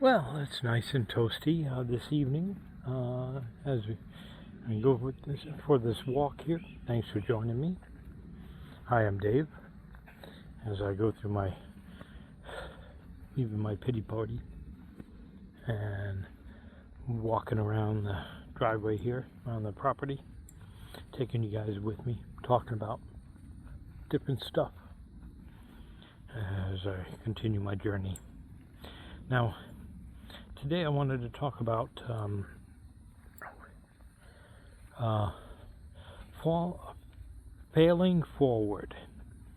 Well, it's nice and toasty this evening as I go for this walk here. Thanks for joining me. Hi, I'm Dave. As I go through leaving my Pitty Party and walking around the driveway here, around the property, taking you guys with me, talking about different stuff as I continue my journey. Now, today I wanted to talk about failing forward.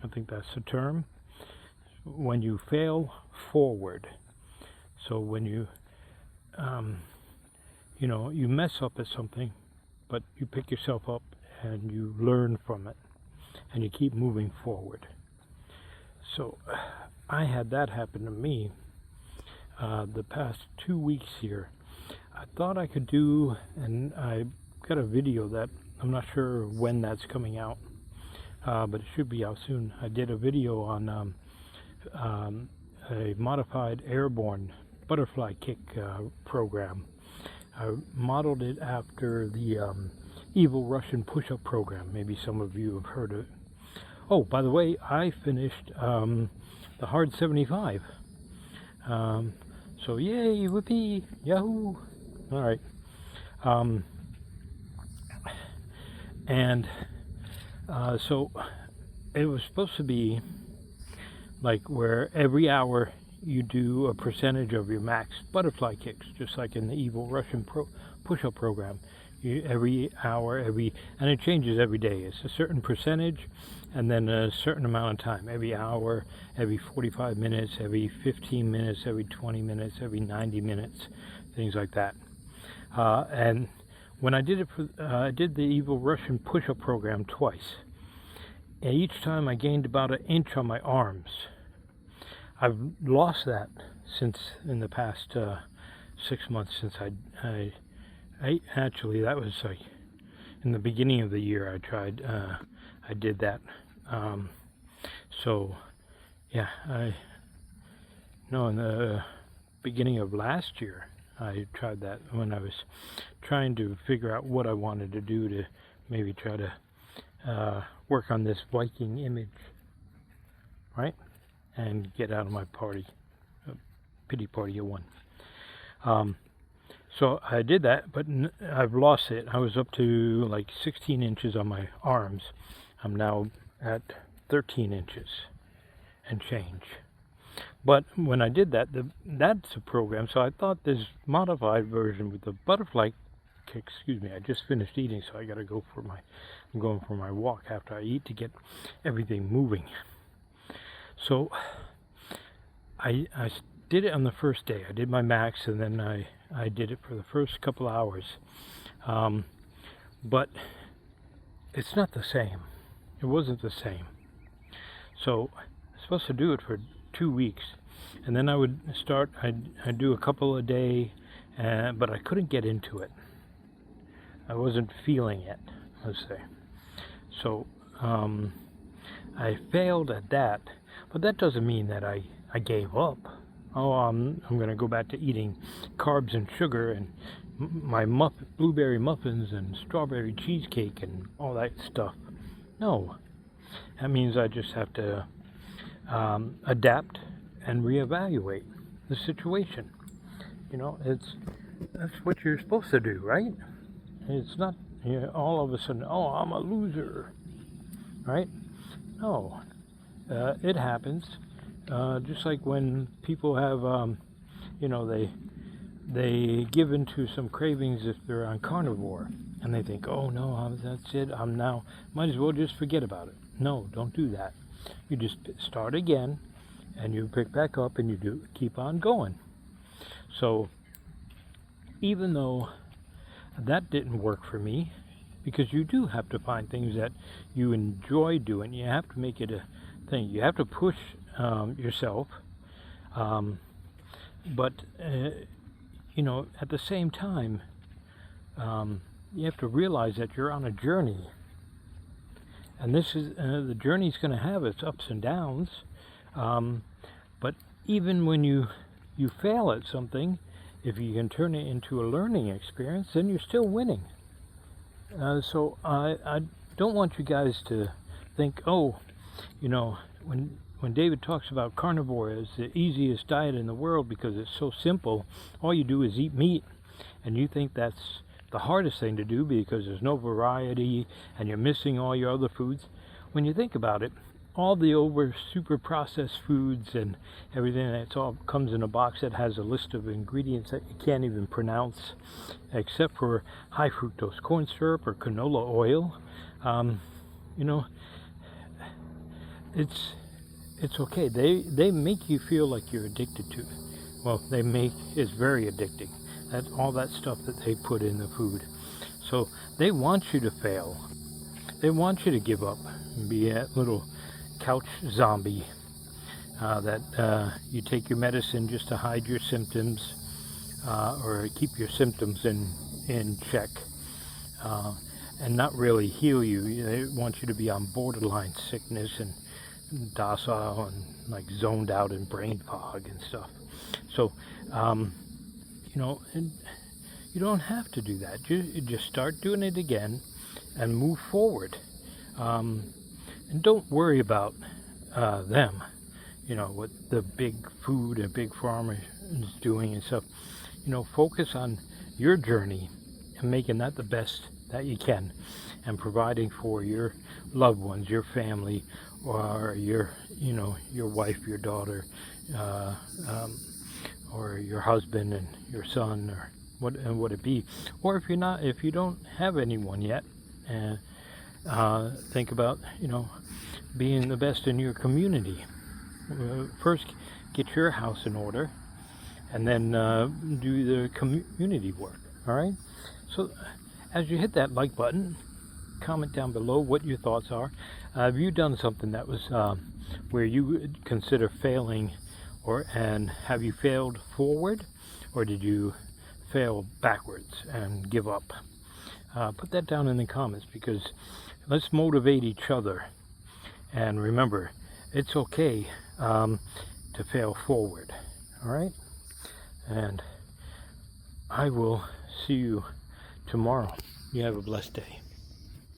I think that's the term. When you fail forward. So when you you mess up at something, but you pick yourself up and you learn from it and you keep moving forward. So I had that happen to me the past 2 weeks here. I thought I could do, and I got a video that I'm not sure when that's coming out, but it should be out soon. I did a video on a modified airborne butterfly kick program. I modeled it after the evil Russian push-up program. Maybe some of you have heard of it. Oh, by the way, I finished the hard 75. So yay, whoopee, yahoo! All right. So it was supposed to be like where every hour you do a percentage of your max butterfly kicks, just like in the evil Russian push-up program. Every hour, and it changes every day. It's a certain percentage, and then a certain amount of time. Every hour, every 45 minutes, every 15 minutes, every 20 minutes, every 90 minutes, things like that. And when I did it I did the evil Russian push-up program twice. And each time I gained about an inch on my arms. I've lost that since in the past 6 months since I actually, that was like in the beginning of the year I tried, I did that. So yeah, in the beginning of last year I tried that when I was trying to figure out what I wanted to do to maybe try to work on this Viking image, right? And get out of my party, Pitty Party of 1. So I did that, but I've lost it. I was up to like 16 inches on my arms. I'm now at 13 inches and change. But when I did that, that's a program. So I thought this modified version with the butterfly kick, excuse me, I just finished eating, so I got to go I'm going for my walk after I eat to get everything moving. So I did it on the first day. I did my max, and then I did it for the first couple hours. But it's not the same. It wasn't the same. So I was supposed to do it for 2 weeks, and then I would start. I'd do a couple a day, but I couldn't get into it. I wasn't feeling it, let's say. So I failed at that. But that doesn't mean that I gave up. Oh, I'm going to go back to eating carbs and sugar and my blueberry muffins and strawberry cheesecake and all that stuff. No. That means I just have to adapt and reevaluate the situation. That's what you're supposed to do, right? It's not all of a sudden, oh, I'm a loser, right? No. It happens, just like when people have, they give into some cravings if they're on carnivore, and they think, oh no, that's it, might as well just forget about it. No, don't do that. You just start again, and you pick back up, and you keep on going. So, even though that didn't work for me, because you do have to find things that you enjoy doing, you have to make it a thing. You have to push yourself, but at the same time, you have to realize that you're on a journey, and this is the journey's going to have its ups and downs. But even when you you fail at something, if you can turn it into a learning experience, then you're still winning. So I don't want you guys to think, oh, you know, when David talks about carnivore as the easiest diet in the world because it's so simple, all you do is eat meat, and you think that's the hardest thing to do because there's no variety and you're missing all your other foods. When you think about it, all the super processed foods and everything, that's all comes in a box that has a list of ingredients that you can't even pronounce, except for high fructose corn syrup or canola oil. You know, it's okay. They make you feel like you're addicted to it. Well, it's very addicting. That's all that stuff that they put in the food. So they want you to fail. They want you to give up and be that little couch zombie that you take your medicine just to hide your symptoms or keep your symptoms in check and not really heal you. They want you to be on borderline sickness and docile and like zoned out in brain fog and stuff. So you know, and you don't have to do that. You just start doing it again and move forward. And don't worry about them, you know, what the big food and big pharma is doing and stuff. You know, focus on your journey and making that the best that you can, and providing for your loved ones, your family, or your wife, your daughter, or your husband and your son, or what it be. Or if you don't have anyone yet, and think about, you know, being the best in your community. First, get your house in order, and then do the community work. All right. So, as you hit that like button, comment down below what your thoughts are. Have you done something that was where you consider failing, and have you failed forward, or did you fail backwards and give up? Put that down in the comments, because let's motivate each other. And remember, it's okay to fail forward. All right? And I will see you tomorrow. You have a blessed day.